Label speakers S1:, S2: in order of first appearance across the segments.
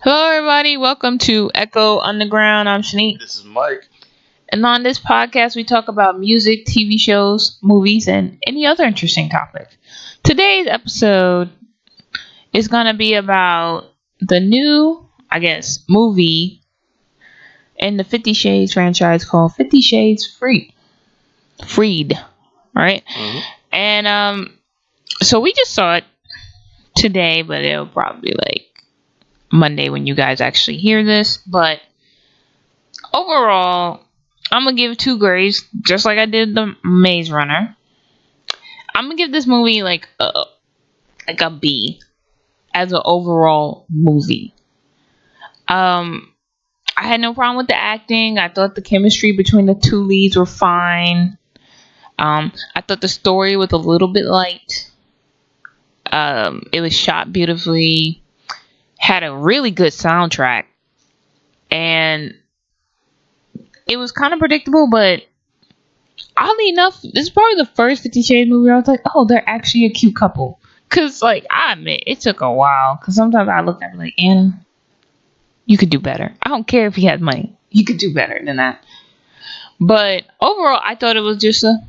S1: Hello, everybody. Welcome to Echo Underground. I'm Shanique.
S2: This is Mike.
S1: And on this podcast, we talk about music, TV shows, movies, and any other interesting topics. Today's episode is going to be about the new, movie in the 50 Shades franchise called 50 Shades Freed. Right?
S2: Mm-hmm.
S1: And so we just saw it today, but it'll probably be like Monday when you guys actually hear this. But overall, I'm gonna give 2 grades, just like I did the Maze Runner. I'm gonna give this movie like a B as an overall movie. I had no problem with the acting. I thought the chemistry between the 2 leads were fine. I thought the story was a little bit light. It was shot beautifully. Had a really good soundtrack. And it was kind of predictable, but oddly enough, this is probably the first 50 Shades movie where I was like, oh, they're actually a cute couple. Because, like, I admit, it took a while. Because sometimes I looked at her like, Anna, you could do better. I don't care if he has money. You could do better than that. But overall, I thought it was just a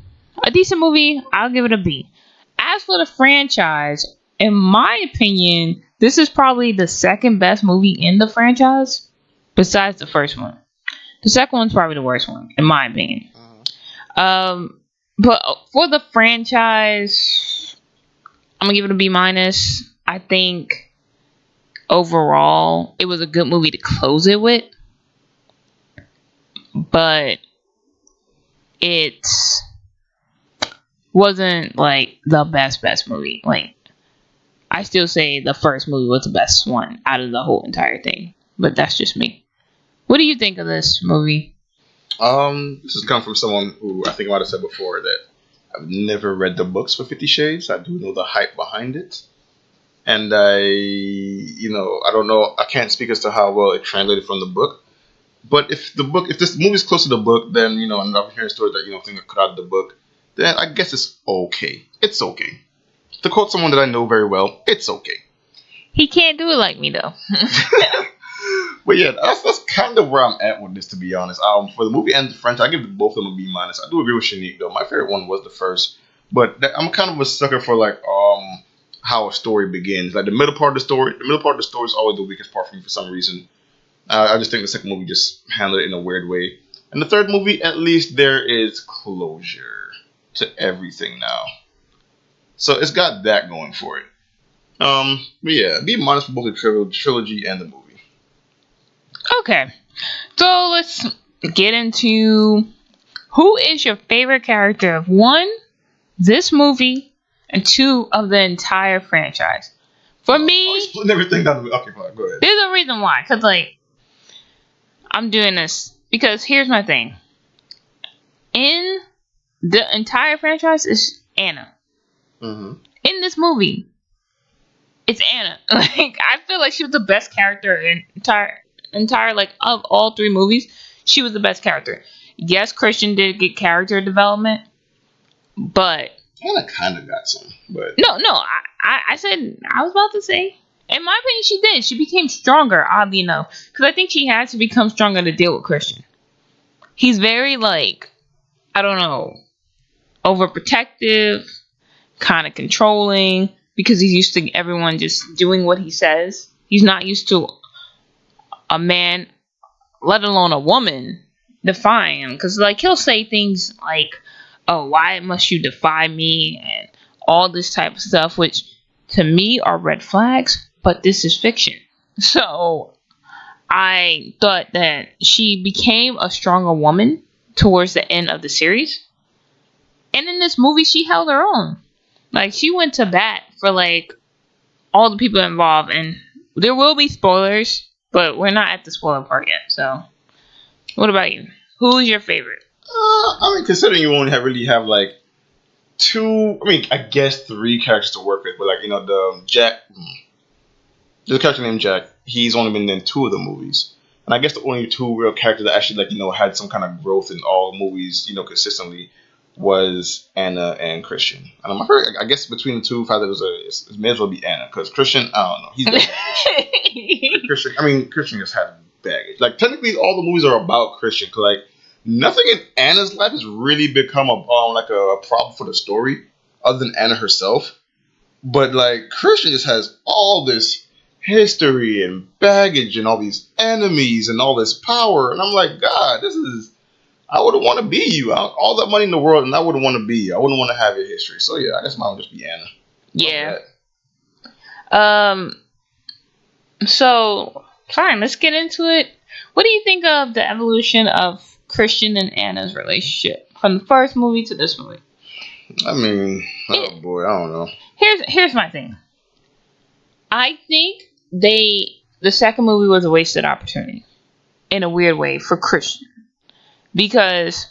S1: decent movie. I'll give it a B. As for the franchise, in my opinion, this is probably the second best movie in the franchise, besides the first one. The second one's probably the worst one, in my opinion. But for the franchise, I'm gonna give it a B minus. I think overall, it was a good movie to close it with, but it wasn't like the best movie. Like, I still say the first movie was the best one out of the whole entire thing. But that's just me. What do you think of this movie?
S2: This has come from someone who I think I might have said before that I've never read the books for 50 Shades. I do know the hype behind it. And I don't know, I can't speak as to how well it translated from the book. But if this movie's close to the book, then, and I'm hearing stories that, things are cut out of the book, then I guess it's okay. It's okay. To quote someone that I know very well, it's okay.
S1: He can't do it like me, though.
S2: But yeah, that's kind of where I'm at with this, to be honest. For the movie and the franchise, I give both of them a B minus. I do agree with Shanique, though. My favorite one was the first, but I'm kind of a sucker for how a story begins. Like the middle part of the story is always the weakest part for me for some reason. I just think the second movie just handled it in a weird way, and the third movie, at least there is closure to everything now. So it's got that going for it. But yeah, B minus for both the trilogy and the movie.
S1: Okay, so let's get into who is your favorite character of 1, this movie, and 2 of the entire franchise. For me,
S2: splitting everything down. Okay, fine, go ahead.
S1: There's a reason why, because I'm doing this because here's my thing. In the entire franchise is Anna.
S2: Mm-hmm.
S1: In this movie, it's Anna. I feel like she was the best character in entire of all 3 movies. She was the best character. Yes, Christian did get character development, but
S2: Anna kind of got some. But
S1: no, I said I was about to say. In my opinion, she did. She became stronger, oddly enough, because I think she had to become stronger to deal with Christian. He's very overprotective, kind of controlling, because he's used to everyone just doing what he says. He's not used to a man, let alone a woman, defying him. Because he'll say things like, oh, why must you defy me? And all this type of stuff, which to me are red flags, but this is fiction. So I thought that she became a stronger woman towards the end of the series. And in this movie, she held her own. She went to bat for, all the people involved. And there will be spoilers, but we're not at the spoiler part yet. So, what about you? Who's your favorite?
S2: Considering you only really have, 2, I guess 3 characters to work with. But, the Jack, there's a character named Jack. He's only been in 2 of the movies. And I guess the only 2 real characters that actually, had some kind of growth in all movies, consistently was Anna and Christian. And I guess between the two, if there was it may as well be Anna, because Christian, I don't know, he's got baggage. Christian just had baggage. Like technically, all the movies are about Christian. 'Cause, like nothing in Anna's life has really become a problem for the story, other than Anna herself. But like Christian just has all this history and baggage and all these enemies and all this power, and I'm like, God, I wouldn't want to be you. All that money in the world, and I wouldn't want to be you. I wouldn't want to have your history. So yeah, I guess mine would just be Anna.
S1: Yeah. So fine, let's get into it. What do you think of the evolution of Christian and Anna's relationship from the first movie to this movie?
S2: I mean, oh boy, I don't know.
S1: Here's my thing. I think the second movie was a wasted opportunity in a weird way for Christian, because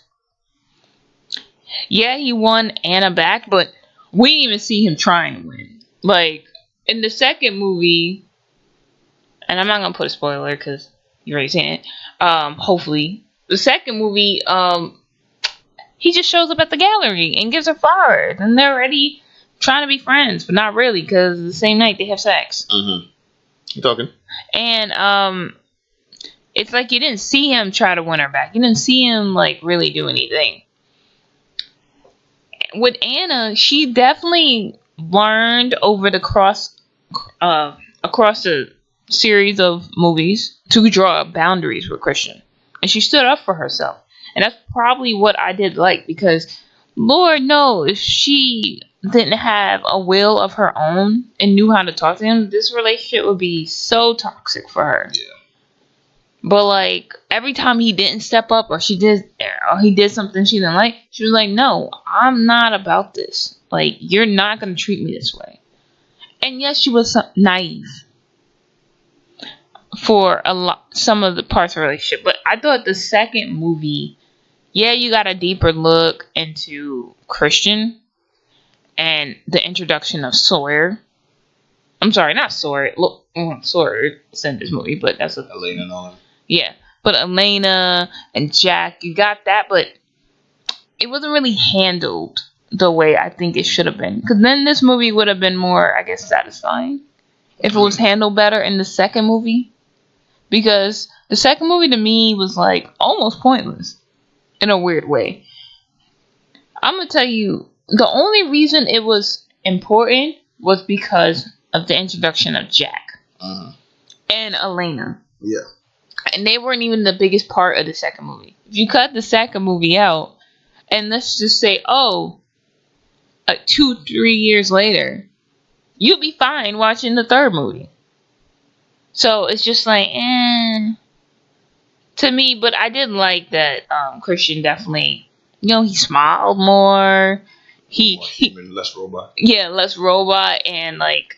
S1: yeah, he won Anna back, but we didn't even see him trying to win. Like in the second movie, and I'm not gonna put a spoiler because you already seen it. Hopefully, the second movie, he just shows up at the gallery and gives her flowers, and they're already trying to be friends, but not really, because the same night they have sex.
S2: Mm-hmm. You talking?
S1: And it's like you didn't see him try to win her back. You didn't see him like really do anything. With Anna, she definitely learned over the across the series of movies to draw boundaries with Christian, and she stood up for herself. And that's probably what I did like, because Lord knows if she didn't have a will of her own and knew how to talk to him, this relationship would be so toxic for her.
S2: Yeah.
S1: But like every time he didn't step up, or he did something she didn't like, she was like, "No, I'm not about this. Like, you're not gonna treat me this way." And yes, she was naive for some of the parts of the relationship, but I thought the second movie, yeah, you got a deeper look into Christian and the introduction of Sawyer. I'm sorry, not Sawyer. Look, Sawyer is in this movie, but that's
S2: Elena and all that.
S1: Yeah, but Elena and Jack, you got that, but it wasn't really handled the way I think it should have been. Because then this movie would have been more, I guess, satisfying if it was handled better in the second movie. Because the second movie to me was like almost pointless in a weird way. I'm going to tell you, the only reason it was important was because of the introduction of Jack and Elena.
S2: Yeah.
S1: And they weren't even the biggest part of the second movie. If you cut the second movie out, and let's just say, 2-3 years later, you'll be fine watching the third movie. So it's just like, to me. But I did like that Christian definitely, he smiled more. He
S2: less robot.
S1: Yeah, less robot, and like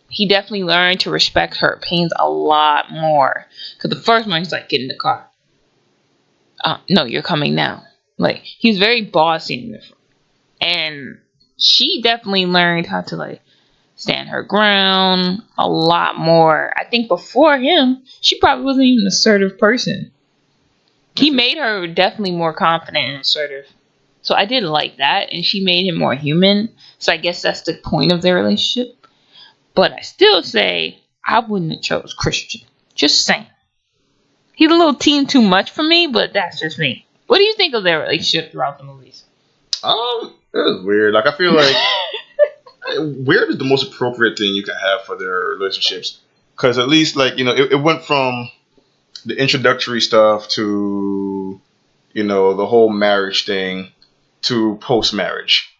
S1: he definitely learned to respect her opinions a lot more. Because the first one, he's like, "Get in the car." No, you're coming now. Like, he was very bossy in this. And she definitely learned how to like stand her ground a lot more. I think before him, she probably wasn't even an assertive person. He made her definitely more confident and assertive. So I did like that, and she made him more human. So I guess that's the point of their relationship. But I still say I wouldn't have chose Christian. Just saying. He's a little teen too much for me, but that's just me. What do you think of their relationship throughout the movies?
S2: It was weird. Like, I feel like weird is the most appropriate thing you can have for their relationships. Because at least, like, it went from the introductory stuff to, the whole marriage thing to post-marriage.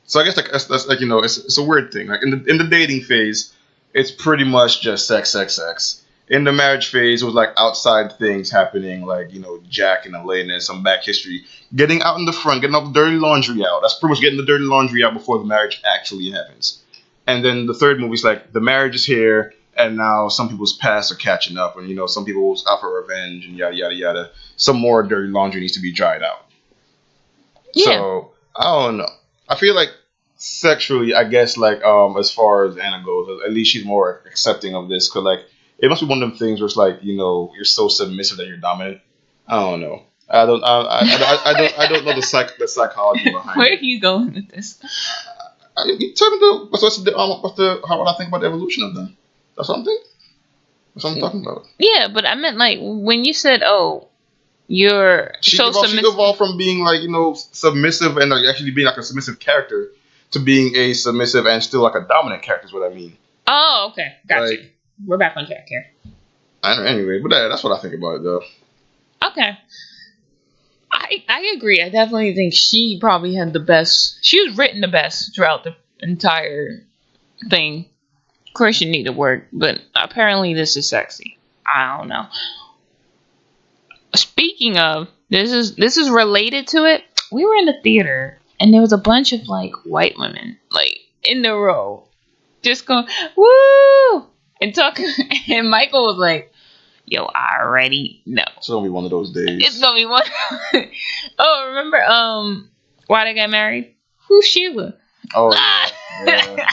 S2: So I guess that's like, it's a weird thing. Like in the dating phase, it's pretty much just sex. In the marriage phase, it was like outside things happening, like, Jack and Elena and some back history. Getting out in the front, getting all the dirty laundry out. That's pretty much getting the dirty laundry out before the marriage actually happens. And then the third movie is like, the marriage is here, and now some people's past are catching up, and, some people's out for revenge, and yada, yada, yada. Some more dirty laundry needs to be dried out. Yeah. So, I don't know. I feel like sexually, I guess, like, as far as Anna goes, at least she's more accepting of this, because, like, it must be one of them things where it's like, you're so submissive that you're dominant. I don't know. I don't know the psychology behind
S1: Where are
S2: it.
S1: you going with this?
S2: You tell me what I think about the evolution of them. That's what I'm thinking. That's what I'm talking about.
S1: Yeah, but I meant like when you said, "Oh, you're so submissive."
S2: She evolved from being like submissive and like actually being like a submissive character to being a submissive and still like a dominant character. Is what I mean.
S1: Oh, okay, gotcha.
S2: Like,
S1: we're back on track here.
S2: Anyway, but that's what I think about it though.
S1: Okay. I agree. I definitely think she probably had the best. She was written the best throughout the entire thing. Christian needed work, but apparently this is sexy. I don't know. Speaking of, this is related to it. We were in the theater and there was a bunch of like white women like in the row, just going woo and talking. And Michael was like, "Yo, I already know."
S2: It's gonna be one of those days.
S1: It's gonna be one. Oh, remember why they got married? Who's Sheila?
S2: Oh yeah.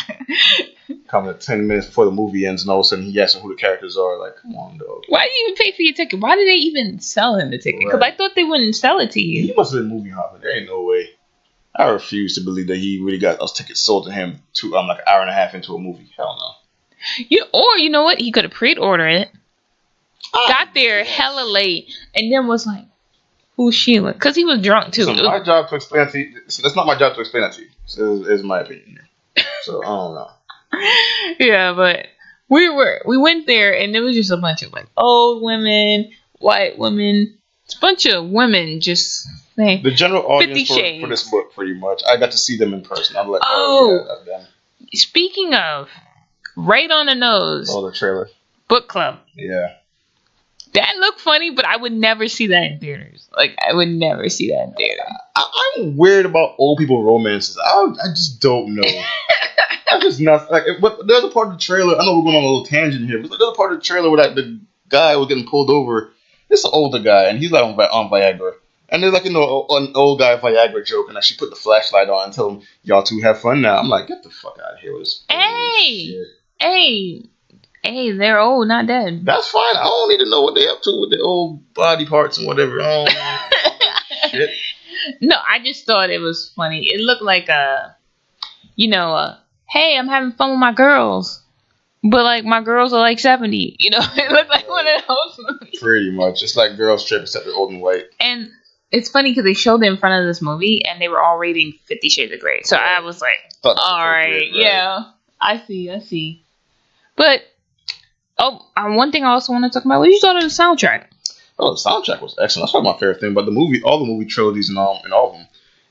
S2: Coming 10 minutes before the movie ends, and all of a sudden he asks who the characters are. Like, come on, dog.
S1: Why did you even pay for your ticket? Why did they even sell him the ticket? Because I thought they wouldn't sell it to you.
S2: He must have been movie hopping. There ain't no way. I refuse to believe that he really got those tickets sold to him like an hour and a half into a movie. Hell no.
S1: You know what? He could have pre-ordered it. Got there hella late, and then was like, "Who's Sheila?" Because he was drunk too.
S2: It's my job to explain it to you. It's not my job to explain it to you. It's my opinion here. So I don't know.
S1: Yeah, but we went there, and there was just a bunch of like old women, white women, it's a bunch of women just saying
S2: the general audience
S1: 50 Shades.
S2: For this book, pretty much. I got to see them in person. I'm like,
S1: oh
S2: yeah, that's them.
S1: Speaking of, right on the nose.
S2: Oh, the trailer.
S1: Book club.
S2: Yeah.
S1: That looked funny, but I would never see that in theaters. Like, I would never see that in theaters.
S2: I'm weird about old people romances. I just don't know. I'm just not like. But there's a part of the trailer. I know we're going on a little tangent here, but there's a part of the trailer where like the guy was getting pulled over. It's an older guy, and he's like on Viagra. And there's like an old guy Viagra joke, and like she put the flashlight on and tell him, "Y'all two have fun now." I'm like, get the fuck out of here with this.
S1: Hey, they're old, not dead.
S2: That's fine. I don't need to know what they up to with their old body parts and whatever. Shit.
S1: No, I just thought it was funny. It looked like hey, I'm having fun with my girls. But like my girls are like 70. It looked like one of those movies. Pretty much. It's like Girls Trip except they're old and white. And it's funny because they showed it in front of this movie and they were all rating 50 Shades of Grey. So I was like, all right, yeah. I see. But one thing I also want to talk about, what did you thought of the soundtrack? Oh, the soundtrack was excellent. That's probably my favorite thing. But all the movie trilogies and all of them,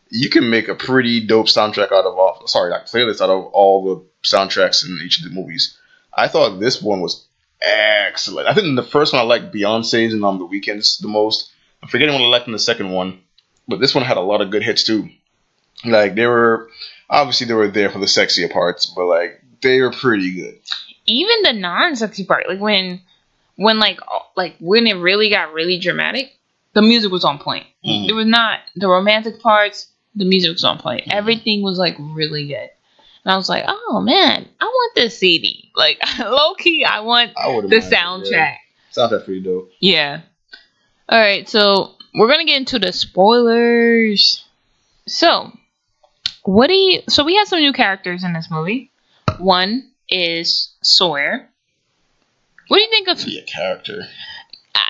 S1: you can make a pretty dope soundtrack out of playlist out of all the soundtracks in each of the movies. I thought this one was excellent. I think the first one I liked Beyonce's and The Weeknd's the most. I'm forgetting what I liked in the second one, but this one had a lot of good hits too. Like they were there for the sexier parts, but like they were pretty good. Even the non-sexy part, like when it really got really dramatic, the music was on point. Mm-hmm. There was not the romantic parts. The music was on point. Mm-hmm. Everything was like really good. And I was like, oh man, I want this CD. Like low key, I want the soundtrack. Yeah. Soundtrack's pretty dope. Yeah. All right, so we're gonna get into the spoilers. So we had some new characters in this movie. One is Sawyer. What do you think of a character?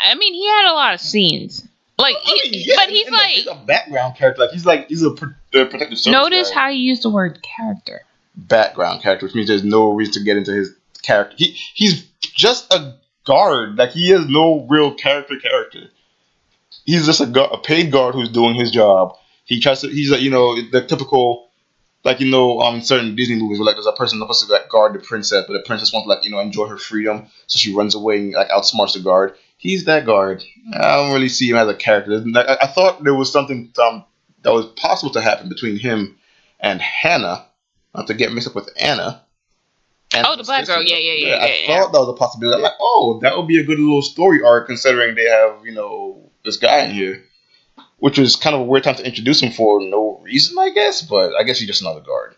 S1: I mean, he had a lot of scenes. Like, but he's a background character. Like he's a protective service. Notice how he used the word character. Background character, which means there's no reason to get into his character. He's just a guard. Like he has no real character. He's just a paid guard who's doing his job. He's like the typical. Like, certain Disney movies where, like, there's a person supposed to, like, guard the princess, but the princess wants to, like, enjoy her freedom, so she runs away and, like, outsmarts the guard. He's that guard. I don't really see him as a character. I thought there was something that was possible to happen between him and Hannah, not to get mixed up with Anna. The black girl, yeah. I thought that was a possibility. I'm like, that would be a good little story arc, considering they have, this guy in here. Which was kind of a weird time to introduce him for no reason, I guess. But I guess he's just another guard.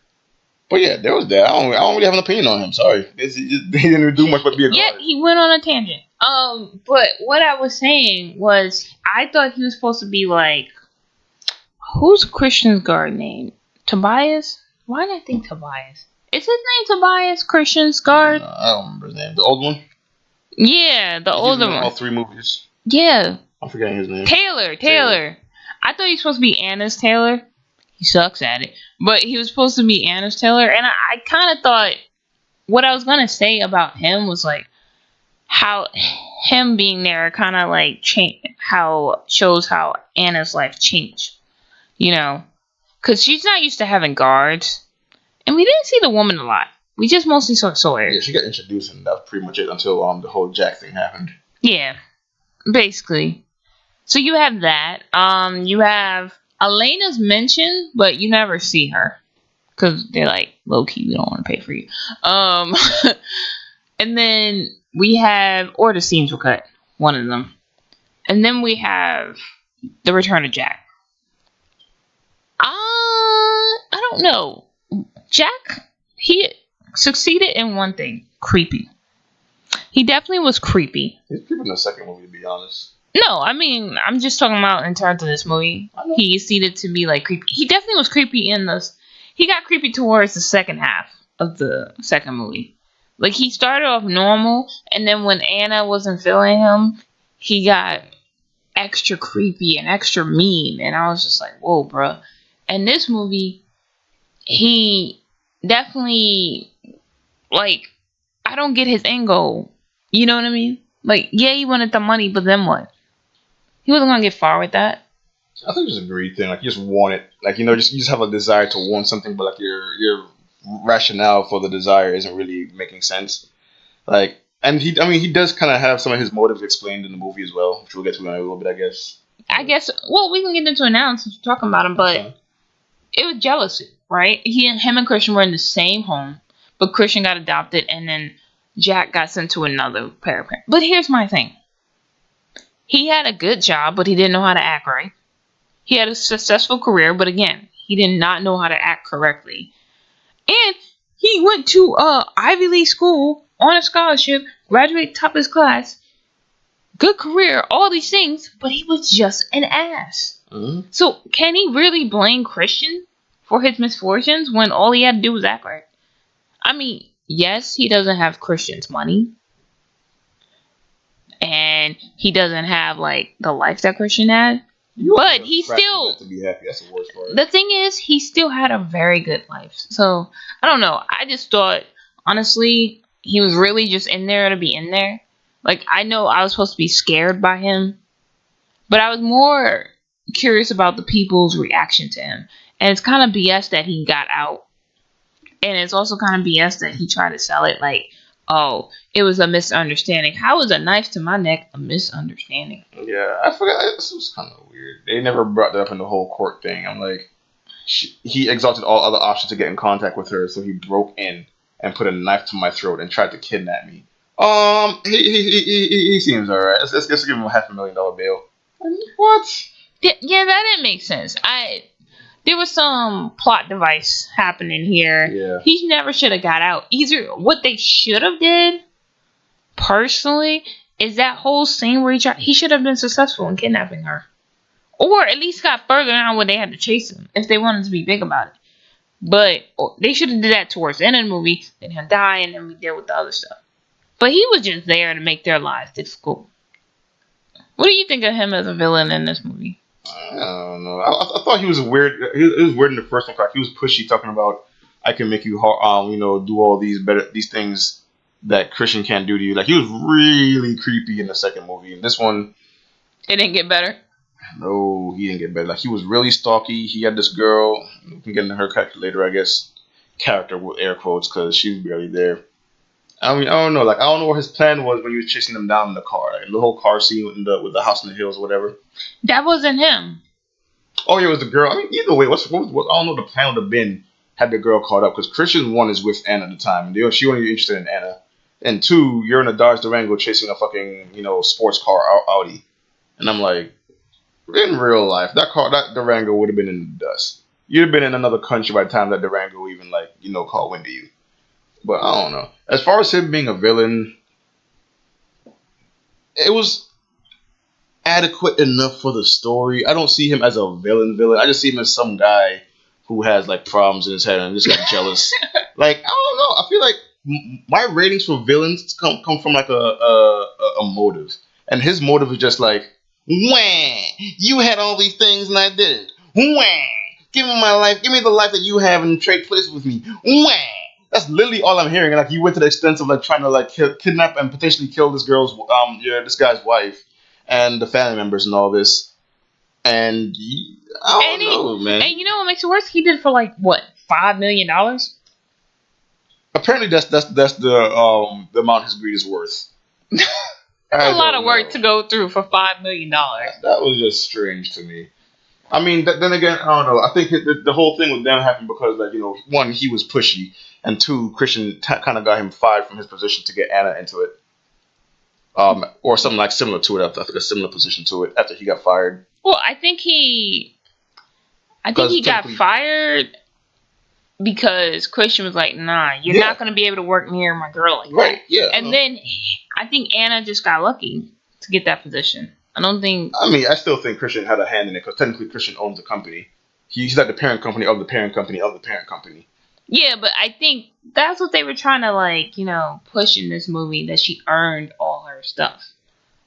S1: But yeah, there was that. I don't really have an opinion on him. Sorry. He didn't do much but be a guard. Yeah, he went on a tangent. But what I was saying was, I thought he was supposed to be like, who's Christian's guard name? Tobias? Why did I think Tobias? Is his name Tobias? Christian's guard?
S2: I don't remember his name. The old one?
S1: Yeah, the older one.
S2: All 3 movies.
S1: Yeah.
S2: I'm forgetting his name.
S1: Taylor. I thought he was supposed to be Anna's Taylor. He sucks at it. But he was supposed to be Anna's Taylor. And I kind of thought what I was going to say about him was like how him being there kind of like shows how Anna's life changed. You know? Because she's not used to having guards. And we didn't see the woman a lot. We just mostly saw her.
S2: Yeah, she got introduced and that's pretty much it until the whole Jack thing happened.
S1: Yeah. Basically. So you have that. You have Elena's mentioned, but you never see her. Because they're like, low-key, we don't want to pay for you. And then we have, or the scenes were cut. One of them. And then we have the return of Jack. I don't know. Jack, he succeeded in one thing. Creepy. He definitely was creepy.
S2: He's creepy in the second movie, to be honest.
S1: No, I mean, I'm just talking about in terms of this movie. He seemed to be like creepy. He definitely was creepy in this. He got creepy towards the second half of the second movie. Like, he started off normal, and then when Anna wasn't feeling him, he got extra creepy and extra mean. And I was just like, whoa, bruh. And this movie, he definitely, like, I don't get his end goal. You know what I mean? Like, yeah, he wanted the money, but then what? He wasn't gonna get far with that.
S2: I think it's just a greed thing. Like, you just want it. Like, you just have a desire to want something, but like your rationale for the desire isn't really making sense. Like, and he does kind of have some of his motives explained in the movie as well, which we'll get to in a little bit, I guess.
S1: Well, we can get into it now since we're talking about him, but it was jealousy, right? Him and Christian were in the same home, but Christian got adopted, and then Jack got sent to another parent. But here's my thing. He had a good job, but he didn't know how to act right. He had a successful career, but again, he did not know how to act correctly. And he went to Ivy League school on a scholarship, graduated top of his class, good career, all these things, but he was just an ass. Mm-hmm. So can he really blame Christian for his misfortunes when all he had to do was act right? I mean, yes, he doesn't have Christian's money. And he doesn't have, like, the life that Christian had. But he still...
S2: to be happy. That's the worst part.
S1: The thing is, he still had a very good life. So, I don't know. I just thought, honestly, he was really just in there to be in there. Like, I know I was supposed to be scared by him. But I was more curious about the people's reaction to him. And it's kind of BS that he got out. And it's also kind of BS that he tried to sell it like, oh, it was a misunderstanding. How is a knife to my neck a misunderstanding?
S2: Yeah, I forgot. This was kind of weird. They never brought that up in the whole court thing. I'm like, he exhausted all other options to get in contact with her, so he broke in and put a knife to my throat and tried to kidnap me. He seems alright. Let's give him a $500,000 bail. What?
S1: Yeah, that didn't make sense. There was some plot device happening here.
S2: Yeah.
S1: He never should have got out. Either what they should have did, personally, is that whole scene where he should have been successful in kidnapping her. Or at least got further down where they had to chase him, if they wanted to be big about it. But they should have did that towards the end of the movie, then he'll die, and then we deal with the other stuff. But he was just there to make their lives difficult. What do you think of him as a villain in this movie?
S2: I don't know. I thought he was weird. It was weird in the first one. He was pushy, talking about I can make you, do all these things that Christian can't do to you. Like, he was really creepy in the second movie. In this one,
S1: it didn't get better.
S2: No, he didn't get better. Like, he was really stalky. He had this girl. We can get into her character later, I guess. Character with air quotes, because she was barely there. I mean, I don't know. Like, I don't know what his plan was when he was chasing them down in the car. Like, the whole car scene with the house in the hills or whatever.
S1: That wasn't him.
S2: Oh, yeah, it was the girl. I mean, either way, what I don't know what the plan would have been had the girl caught up. Because Christian, one, is with Anna at the time. And she wasn't even interested in Anna. And two, you're in a Dodge Durango chasing a fucking, sports car, Audi. And I'm like, in real life, that Durango would have been in the dust. You'd have been in another country by the time that Durango even, caught wind of you. But I don't know. As far as him being a villain, it was adequate enough for the story. I don't see him as a villain. I just see him as some guy who has like problems in his head and just got jealous. Like, I don't know. I feel like my ratings for villains come from like a motive, and his motive is just like, wah, you had all these things and I didn't. Wah, give me my life, give me the life that you have and trade places with me. Wah. That's literally all I'm hearing. And like, you went to the extent of like trying to like kidnap and potentially kill this this guy's wife and the family members and all this. And I don't know, man.
S1: And you know what makes it worse? He did it for like what, $5 million?
S2: Apparently, that's the amount his greed is worth.
S1: That's a lot of work to go through for $5 million.
S2: That was just strange to me. I mean, then again, I don't know. I think the whole thing with them happened because, like, you know, one, he was pushy, and two, Christian kind of got him fired from his position to get Anna into it, or something like similar to it. I think a similar position to it after he got fired.
S1: Well, I think he got fired because Christian was like, "Nah, you're not going to be able to work near my girl like that."
S2: Yeah.
S1: And then I think Anna just got lucky to get that position. I mean,
S2: I still think Christian had a hand in it because technically Christian owns the company. He's like the parent company of the parent company of the parent company.
S1: Yeah, but I think that's what they were trying to, like, you know, push in this movie, that she earned all her stuff.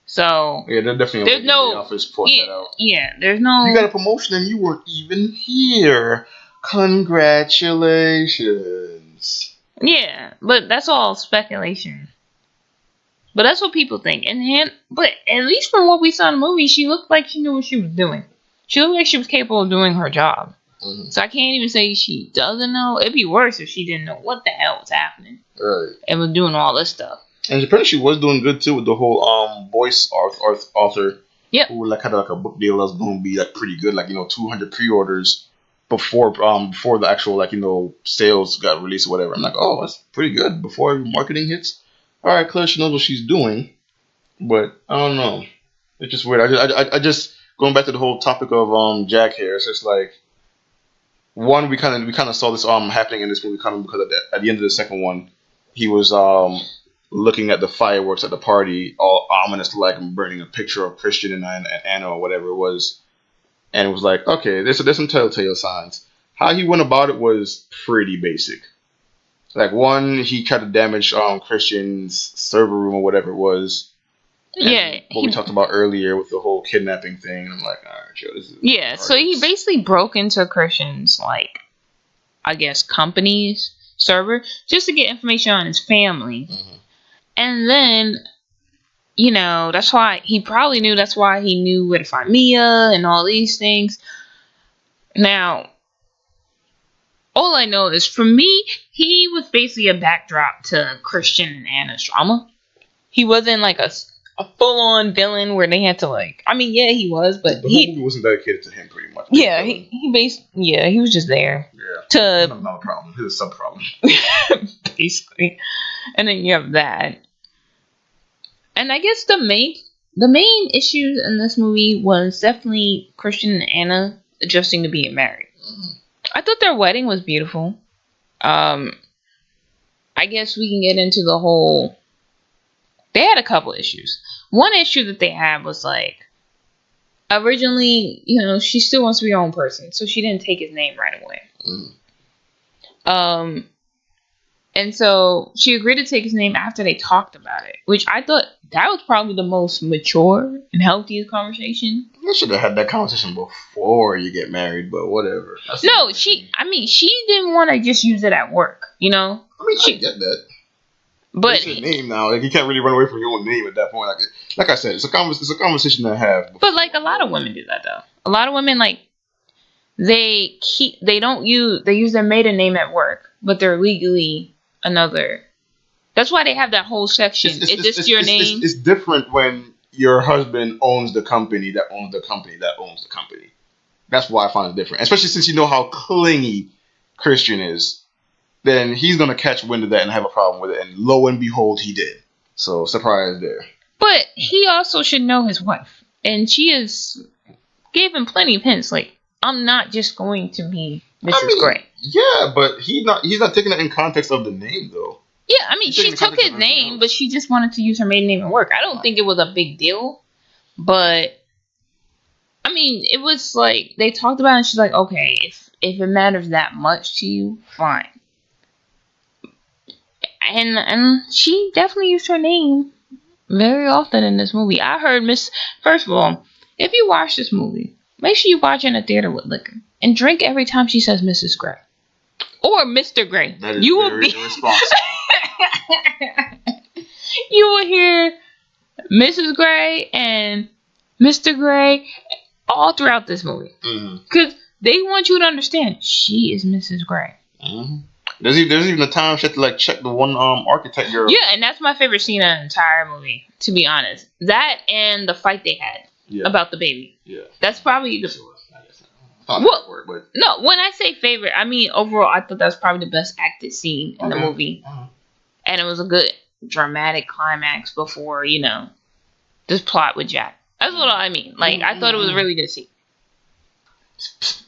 S1: So
S2: yeah, they're definitely
S1: there's no
S2: the office pointing that out.
S1: Yeah, there's no.
S2: You got a promotion and you weren't even here. Congratulations.
S1: Yeah, but that's all speculation. But that's what people think. But at least from what we saw in the movie, she looked like she knew what she was doing. She looked like she was capable of doing her job. Mm-hmm. So I can't even say she doesn't know. It'd be worse if she didn't know what the hell was happening.
S2: Right.
S1: And was doing all this stuff.
S2: And apparently she was doing good too with the whole voice author.
S1: Yep.
S2: Who like had like a book deal that was going to be like pretty good, like, you know, 200 pre-orders before the actual, like, you know, sales got released or whatever. I'm like, oh, that's pretty good before marketing hits. All right, clearly she knows what she's doing, but I don't know. It's just weird. I just going back to the whole topic of Jack here. It's just like, one, we kind of saw this happening in this movie coming because at the end of the second one, he was looking at the fireworks at the party, all ominous, like burning a picture of Christian and Anna or whatever it was, and it was like, okay, there's some telltale signs. How he went about it was pretty basic. Like, one, he tried to damage Christian's server room or whatever it was.
S1: Yeah.
S2: What we talked about earlier with the whole kidnapping thing. And I'm like, all right, Joe, this is...
S1: Yeah, so he basically broke into Christian's, like, I guess, company's server just to get information on his family. Mm-hmm. And then, you know, that's why he knew where to find Mia and all these things. Now... all I know is, for me, he was basically a backdrop to Christian and Anna's drama. He wasn't like a full-on villain where they had to, like... I mean, yeah, he was, but
S2: the movie wasn't dedicated to him pretty much.
S1: Yeah, he was just there.
S2: Yeah, not a problem. He was a sub-problem.
S1: Basically. And then you have that. And I guess the main issues in this movie was definitely Christian and Anna adjusting to being married. Mm-hmm. I thought their wedding was beautiful. I guess we can get into the whole... They had a couple issues. One issue that they had was, like, originally, you know, she still wants to be her own person, so she didn't take his name right away. Mm. And so she agreed to take his name after they talked about it, which I thought that was probably the most mature and healthiest conversation.
S2: You should have had that conversation before you get married, but whatever.
S1: No, she didn't want to just use it at work, you know?
S2: I mean, she get that.
S1: But
S2: it's your name now. Like, you can't really run away from your own name at that point. Like I said, it's a conversation to have. Before.
S1: But, like, a lot of women do that, though. A lot of women, like, they use their maiden name at work, but they're legally another. That's why they have that whole section. Is this your name?
S2: It's different when your husband owns the company that owns the company that owns the company. That's why I find it different. Especially since you know how clingy Christian is. Then he's going to catch wind of that and have a problem with it. And lo and behold, he did. So, surprise there.
S1: But he also should know his wife. And she gave him plenty of hints. Like, I'm not just going to be Mrs. Gray.
S2: Yeah, but he's not taking that in context of the name, though.
S1: Yeah, I mean, she took his name, but she just wanted to use her maiden name and work. I don't think it was a big deal, but I mean, it was like they talked about it and she's like, okay, if it matters that much to you, fine. And she definitely used her name very often in this movie. I heard First of all, if you watch this movie, make sure you watch it in a theater with liquor and drink every time she says Mrs. Gray or Mr. Gray.
S2: That is very irresponsible.
S1: You will hear Mrs. Gray and Mr. Gray all throughout this movie because they want you to understand she is Mrs. Gray.
S2: There's even a time she had to like check the one architect girl.
S1: Yeah, and that's my favorite scene in the entire movie, to be honest. That and the fight they had about the baby. Yeah, that's probably the. No, when I say favorite, I mean overall. I thought that was probably the best acted scene in the movie, and it was a good dramatic climax before this plot with Jack. That's what I mean. Like I thought it was a really good scene.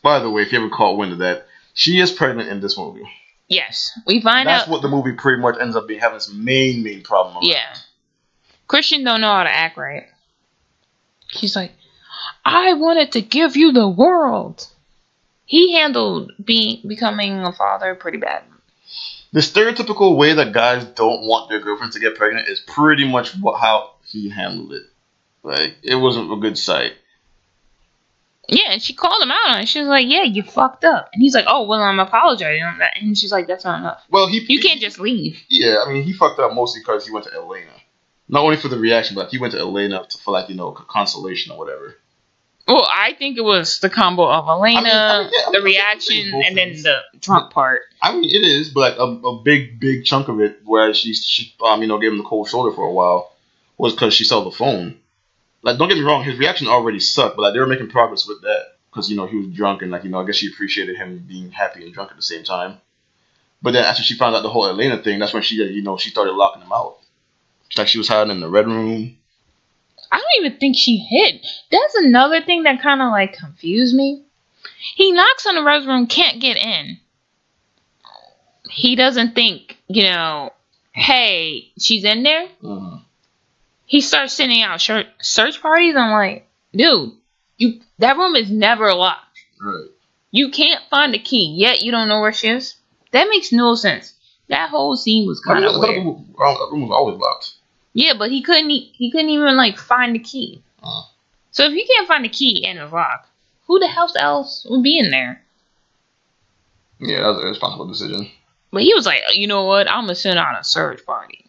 S2: By the way, if you ever caught wind of that, she is pregnant in this movie.
S1: Yes, we find out.
S2: That's what the movie pretty much ends up being having this main problem.
S1: Yeah, Christian don't know how to act right. He's like, I wanted to give you the world. He handled becoming a father pretty bad.
S2: The stereotypical way that guys don't want their girlfriends to get pregnant is pretty much how he handled it. Like, it wasn't a good sight.
S1: Yeah, and she called him out on it. She was like, yeah, you fucked up. And he's like, oh, well, I'm apologizing. And she's like, that's not enough.
S2: Well,
S1: you can't just leave.
S2: Yeah, I mean, he fucked up mostly because he went to Elena. Not only for the reaction, but he went to Elena for, like, consolation or whatever.
S1: Well, I think it was the combo of Elena, the reaction, and then the drunk part.
S2: I mean, it is, but like a big chunk of it where she gave him the cold shoulder for a while was because she saw the phone. Like, don't get me wrong, his reaction already sucked, but like they were making progress with that because he was drunk and I guess she appreciated him being happy and drunk at the same time. But then after she found out the whole Elena thing, that's when she started locking him out. Like she was hiding in the red room.
S1: I don't even think she hid. That's another thing that kind of like confused me. He knocks on the red room, can't get in. He doesn't think, hey, she's in there. He starts sending out search parties. I'm like, dude, that room is never locked.
S2: Right.
S1: You can't find the key, yet you don't know where she is. That makes no sense. That whole scene was kind of weird.
S2: That room was always locked.
S1: Yeah, but he couldn't even like find the key. So if you can't find the key and it's locked, who the hell else would be in there?
S2: Yeah, that was a irresponsible decision.
S1: But he was like, you know what? I'm gonna send out a search party.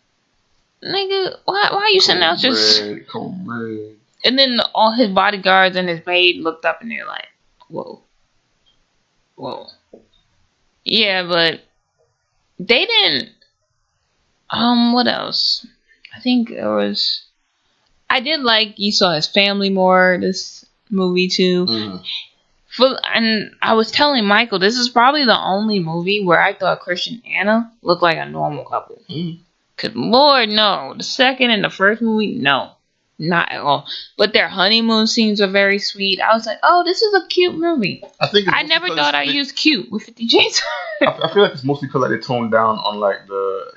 S1: Nigga, why are you sending out just? And then all his bodyguards and his maid looked up and they're like, whoa. Yeah, but they didn't. What else? I think there was. I did like you saw his family more this movie too. And I was telling Michael, this is probably the only movie where I thought Christian and Anna looked like a normal couple. Cause Lord, no, the second and the first movie, no, not at all. But their honeymoon scenes were very sweet. I was like, oh, this is a cute movie. I never thought I'd use cute with 50 Shades.
S2: I feel like it's mostly because like they toned down on like the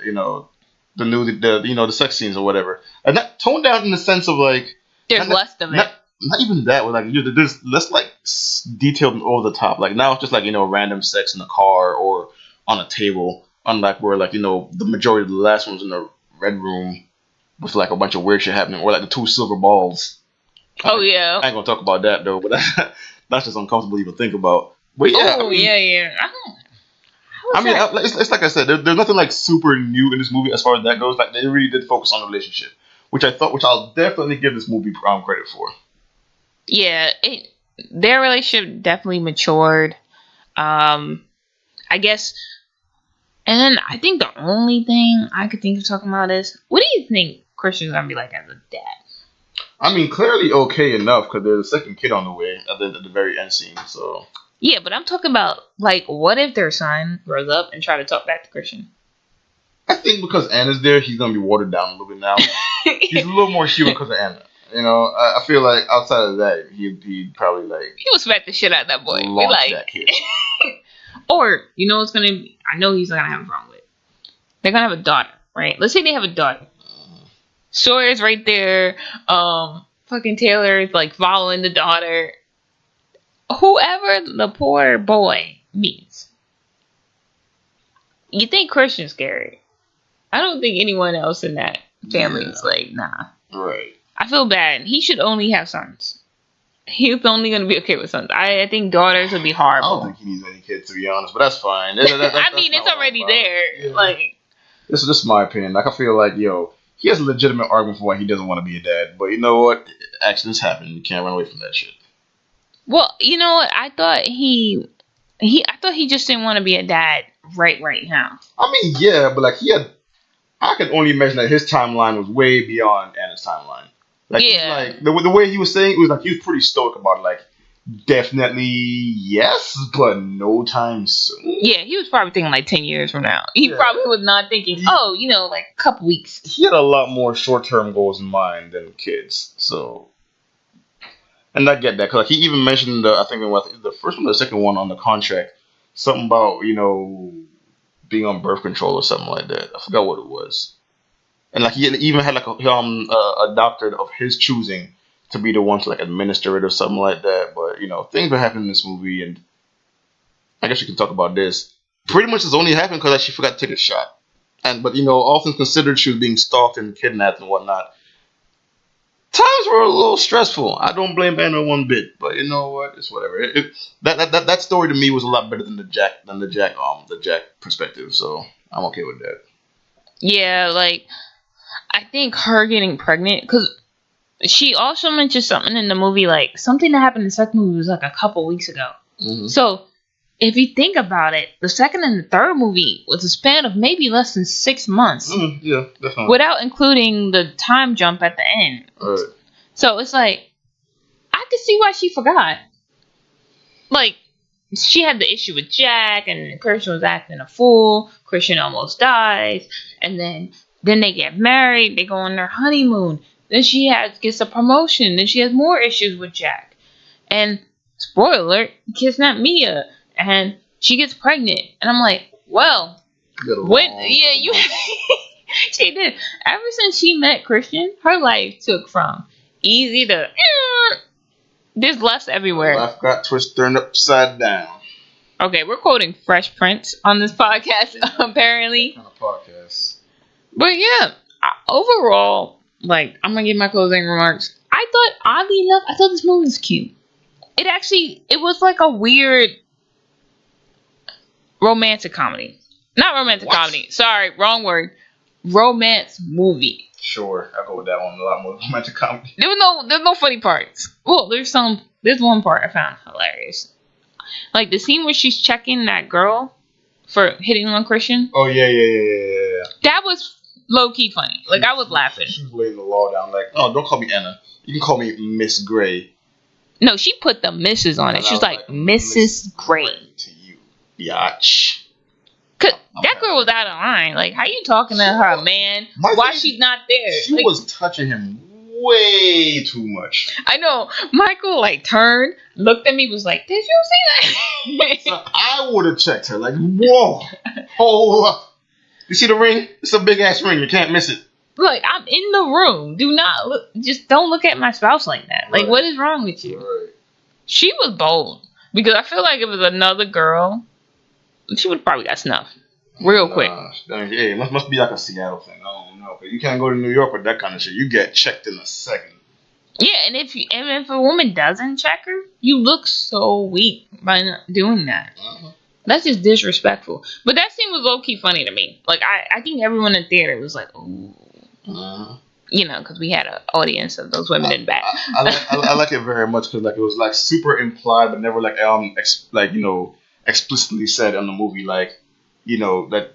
S2: sex scenes or whatever, and not toned down in the sense of like
S1: there's less of it.
S2: Not even that, but like there's less like detailed and over the top. Like now it's just like random sex in a car or on a table. Unlike where like the majority of the last ones in the red room with like a bunch of weird shit happening, or like the two silver balls.
S1: Yeah.
S2: I ain't gonna talk about that though, but that's just uncomfortable to even think about. But yeah.
S1: Yeah.
S2: I mean, it's like I said, there's nothing like super new in this movie as far as that goes. Like they really did focus on the relationship, which I'll definitely give this movie credit for.
S1: Yeah, their relationship definitely matured. I guess. And then I think the only thing I could think of talking about is, what do you think Christian's gonna be like as a dad?
S2: I mean, clearly okay enough because there's a second kid on the way at the very end scene. So
S1: yeah, but I'm talking about like, what if their son grows up and try to talk back to Christian?
S2: I think because Anna's there, he's gonna be watered down a little bit now. He's a little more human because of Anna. I feel like outside of that, he'd probably like
S1: he would smack the shit out of that boy.
S2: Launch like, that kid.
S1: Or what's gonna be? I know he's not gonna have a problem with. They're gonna have a daughter, right? Let's say they have a daughter. Sawyer's right there. Fucking Taylor's like following the daughter. Whoever the poor boy meets, you think Christian's scary. I don't think anyone else in that family is like, nah.
S2: Right.
S1: I feel bad. He should only have sons. He's only going to be okay with sons. I think daughters would be horrible.
S2: I don't think he needs any kids, to be honest, but that's fine. That's
S1: it's already there.
S2: Yeah.
S1: Like,
S2: this is just my opinion. Like, I feel like, he has a legitimate argument for why he doesn't want to be a dad. But you know what? Accidents happen. You can't run away from that shit.
S1: well, you know what? I thought he just didn't want to be a dad right now.
S2: I mean, yeah, but like I can only imagine that his timeline was way beyond Anna's timeline. Like,
S1: Yeah.
S2: like the way he was saying, it was like he was pretty stoic about it. Like, definitely yes, but no time soon.
S1: Yeah, he was probably thinking like 10 years from now. He
S2: Yeah.
S1: probably was not thinking, like a couple weeks.
S2: He had a lot more short-term goals in mind than kids. So, and I get that because he even mentioned I think it was the first one or the second one on the contract, something about being on birth control or something like that. I forgot what it was. And like he even had like a doctor of his choosing to be the one to like administer it or something like that. But things were happening in this movie, and I guess you can talk about this. Pretty much it's only happened because she forgot to take a shot. But all things considered, she was being stalked and kidnapped and whatnot. Times were a little stressful. I don't blame Anna one bit, but you know what? It's whatever. That story to me was a lot better than the Jack perspective. So I'm okay with that.
S1: Yeah, like I think her getting pregnant, because she also mentioned something in the movie, like something that happened in the second movie was like a couple weeks ago.
S2: Mm-hmm.
S1: So if you think about it, the second and the third movie was a span of maybe less than 6 months.
S2: Yeah, definitely.
S1: Without including the time jump at the end.
S2: Right.
S1: So it's like, I could see why she forgot. Like, she had the issue with Jack, and Christian was acting a fool. Christian almost dies. And then they get married. They go on their honeymoon. Then she gets a promotion. Then she has more issues with Jack. And, spoiler alert, kidnapped Mia. And she gets pregnant. And I'm like, well, she did. Ever since she met Christian, her life took from easy to there's less everywhere.
S2: Life got twisted, turned upside down.
S1: Okay, we're quoting Fresh Prince on this podcast, apparently.
S2: Kind of podcast.
S1: But yeah, overall, like, I'm gonna give my closing remarks. Oddly enough, I thought this movie was cute. It was like a weird romantic comedy. Not romantic comedy. Sorry, wrong word. Romance movie.
S2: Sure, I'll go with that one. A lot more romantic comedy.
S1: There's no funny parts. Well, there's one part I found hilarious. Like the scene where she's checking that girl for hitting on Christian.
S2: Oh yeah.
S1: That was low key funny. Like I was laughing.
S2: She's laying the law down. Like, oh, don't call me Anna. You can call me Miss Gray.
S1: No, she put the Mrs. on it. She was like Mrs. Gray.
S2: To you, biatch.
S1: Cause that girl was out of line. Like, how you talking to her, man? Why she's not there?
S2: She was touching him way too much.
S1: I know. Michael turned, looked at me, was like, "Did you see that?"
S2: So I would have checked her. Like, whoa, hold up. You see the ring? It's a big ass ring. You can't miss it.
S1: Look, I'm in the room. Do not look. Just don't look at my spouse like that. Like, what is wrong with you?
S2: Right.
S1: She was bold because I feel like if it was another girl, she would probably got snuffed real quick.
S2: Hey, it must be like a Seattle thing. I don't know. You can't go to New York with that kind of shit. You get checked in a second. Yeah,
S1: and if a woman doesn't check her, you look so weak by not doing that.
S2: Uh-huh.
S1: That's just disrespectful. But that scene was low key funny to me. Like I think everyone in the theater was like, "Ooh," because we had an audience of those women in the back.
S2: I like it very much because it was super implied, but never explicitly said on the movie. That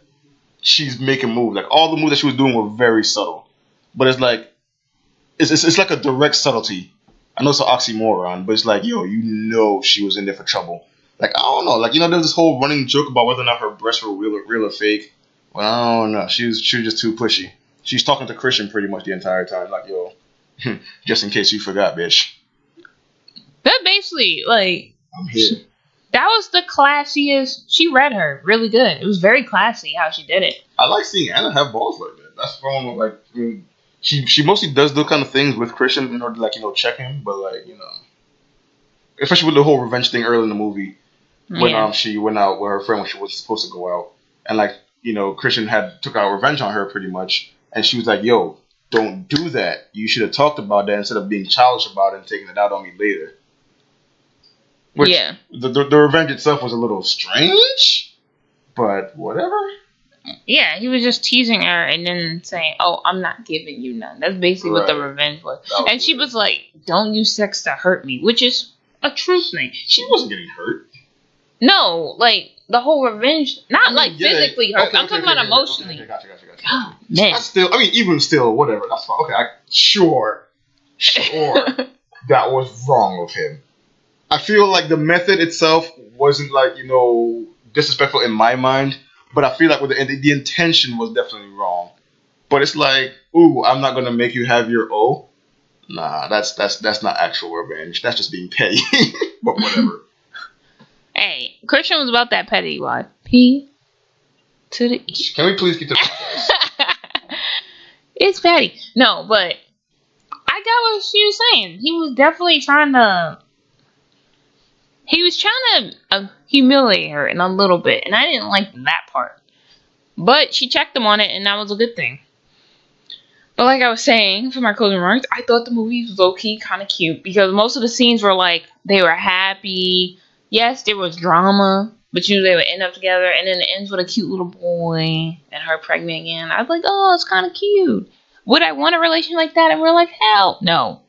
S2: she's making moves. Like all the moves that she was doing were very subtle, but it's like a direct subtlety. I know it's an oxymoron, but it's like she was in there for trouble. Like I don't know, there's this whole running joke about whether or not her breasts were real or fake. Well, I don't know. She was just too pushy. She's talking to Christian pretty much the entire time. Like, yo, just in case you forgot, bitch.
S1: That basically
S2: I'm here.
S1: That was the classiest. She read her really good. It was very classy how she did it.
S2: I like seeing Anna have balls like that. that's one like I mean, she mostly does those kind of things with Christian in order to like check him, but like especially with the whole revenge thing early in the movie when she went out with her friend when she wasn't supposed to go out, and like Christian had took out revenge on her pretty much, and she was like, "Yo, don't do that. You should have talked about that instead of being childish about it and taking it out on me later." Which, the revenge itself was a little strange, but whatever.
S1: Yeah, he was just teasing her and then saying, "Oh, I'm not giving you none." That's basically what the revenge was. And she was like, "Don't use sex to hurt me," which is a true thing.
S2: She wasn't getting hurt.
S1: No, like the whole revenge, not physically hurt. I'm talking about emotionally.
S2: Okay, gotcha.
S1: God, man.
S2: Even still, whatever. That's fine. Okay, sure, that was wrong of him. I feel like the method itself wasn't like disrespectful in my mind, but I feel like with the intention was definitely wrong. But it's like, ooh, I'm not gonna make you have your O. Nah, that's not actual revenge. That's just being petty. But whatever.
S1: Hey, Christian was about that petty. Why? P to the E.
S2: Can we please get to the podcast?
S1: It's petty. No, but I got what she was saying. He was definitely trying to. He was trying to humiliate her in a little bit, and I didn't like that part. But she checked him on it, and that was a good thing. But like I was saying, for my closing remarks, I thought the movie was low-key kind of cute, because most of the scenes were like, they were happy. Yes, there was drama, but they would end up together, and then it ends with a cute little boy and her pregnant again. I was like, oh, it's kind of cute. Would I want a relation like that in real life? Hell no.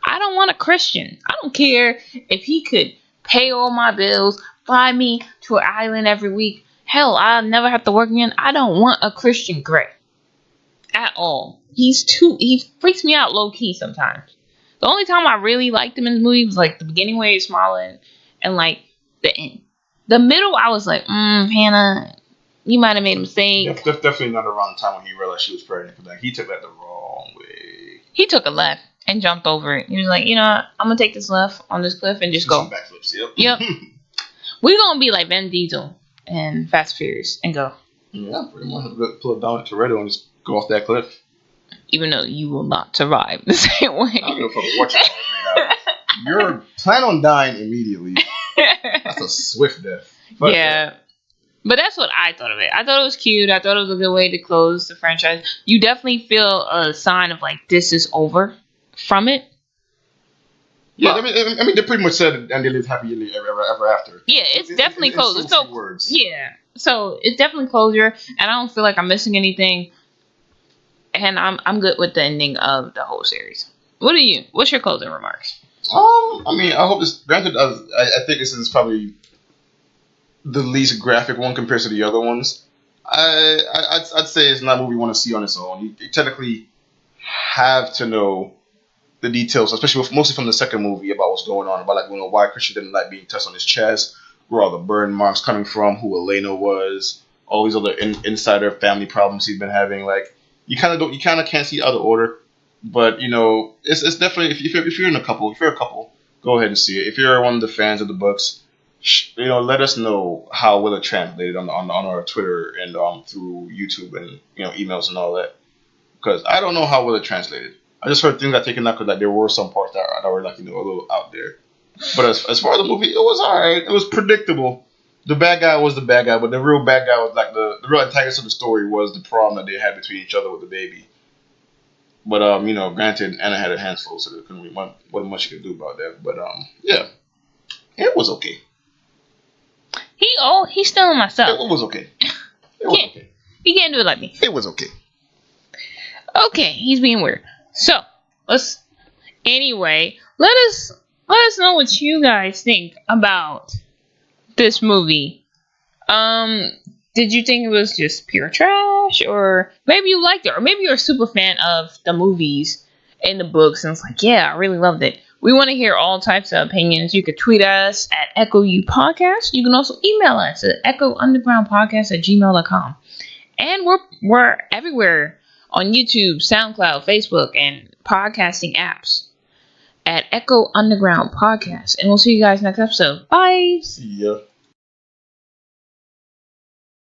S1: I don't want a Christian. I don't care if he could pay all my bills, fly me to an island every week. Hell, I'll never have to work again. I don't want a Christian Grey. At all. He freaks me out low-key sometimes. The only time I really liked him in the movie was like the beginning where he was smiling and like the end. The middle, I was like, Hannah, you might have made a mistake.
S2: That's definitely not around the time when he realized she was pregnant. Like, he took that the wrong way.
S1: He took a left and jumped over it. He was like, I'm gonna take this left on this cliff and just go.
S2: Some backflips,
S1: Yep. We're gonna be like Vin Diesel and Fast and Furious and go.
S2: Yeah, pretty much. Pull it down to Toretto and just go off that cliff.
S1: Even though you will not survive the same way.
S2: I don't give a fuck what you're plan on dying immediately. That's a swift death. But,
S1: yeah. But that's what I thought of it. I thought it was cute. I thought it was a good way to close the franchise. You definitely feel a sign of like this is over from it.
S2: Yeah, I mean, they pretty much said, and they lived happily ever after.
S1: Yeah, it's definitely closed. It's no words. Yeah, so it's definitely closure, and I don't feel like I'm missing anything. And I'm good with the ending of the whole series. What's your closing remarks?
S2: I mean, I hope this. Granted, I think this is probably the least graphic one compared to the other ones. I'd say it's not a movie you want to see on its own. You technically have to know the details, especially mostly from the second movie, about what's going on, about like why Christian didn't like being touched on his chest, where all the burn marks coming from, who Elena was, all these other insider family problems he's been having. Like you kind of can't see out of order, but it's definitely if you're a couple, go ahead and see it. If you're one of the fans of the books, let us know how well it translated on our Twitter and through YouTube and emails and all that, because I don't know how well it translated. I just heard things got taken out because like there were some parts that were like a little out there. But as far as the movie, it was alright. It was predictable. The bad guy was the bad guy, but the real bad guy was like the real antagonist of the story was the problem that they had between each other with the baby. But granted, Anna had her hands full, so there wasn't much she could do about that. But yeah, it was okay.
S1: He's still in myself.
S2: It was okay. It was okay.
S1: He can't do it like me.
S2: It was okay.
S1: Okay, he's being weird. So let us know what you guys think about this movie. Did you think it was just pure trash, or maybe you liked it, or maybe you're a super fan of the movies and the books and it's like, yeah, I really loved it. We want to hear all types of opinions. You could tweet us at EchoUPodcast. You can also email us at echoundergroundpodcast@gmail.com. And we're everywhere on YouTube, SoundCloud, Facebook, and podcasting apps at Echo Underground Podcast. And we'll see you guys next episode. Bye.
S2: See ya.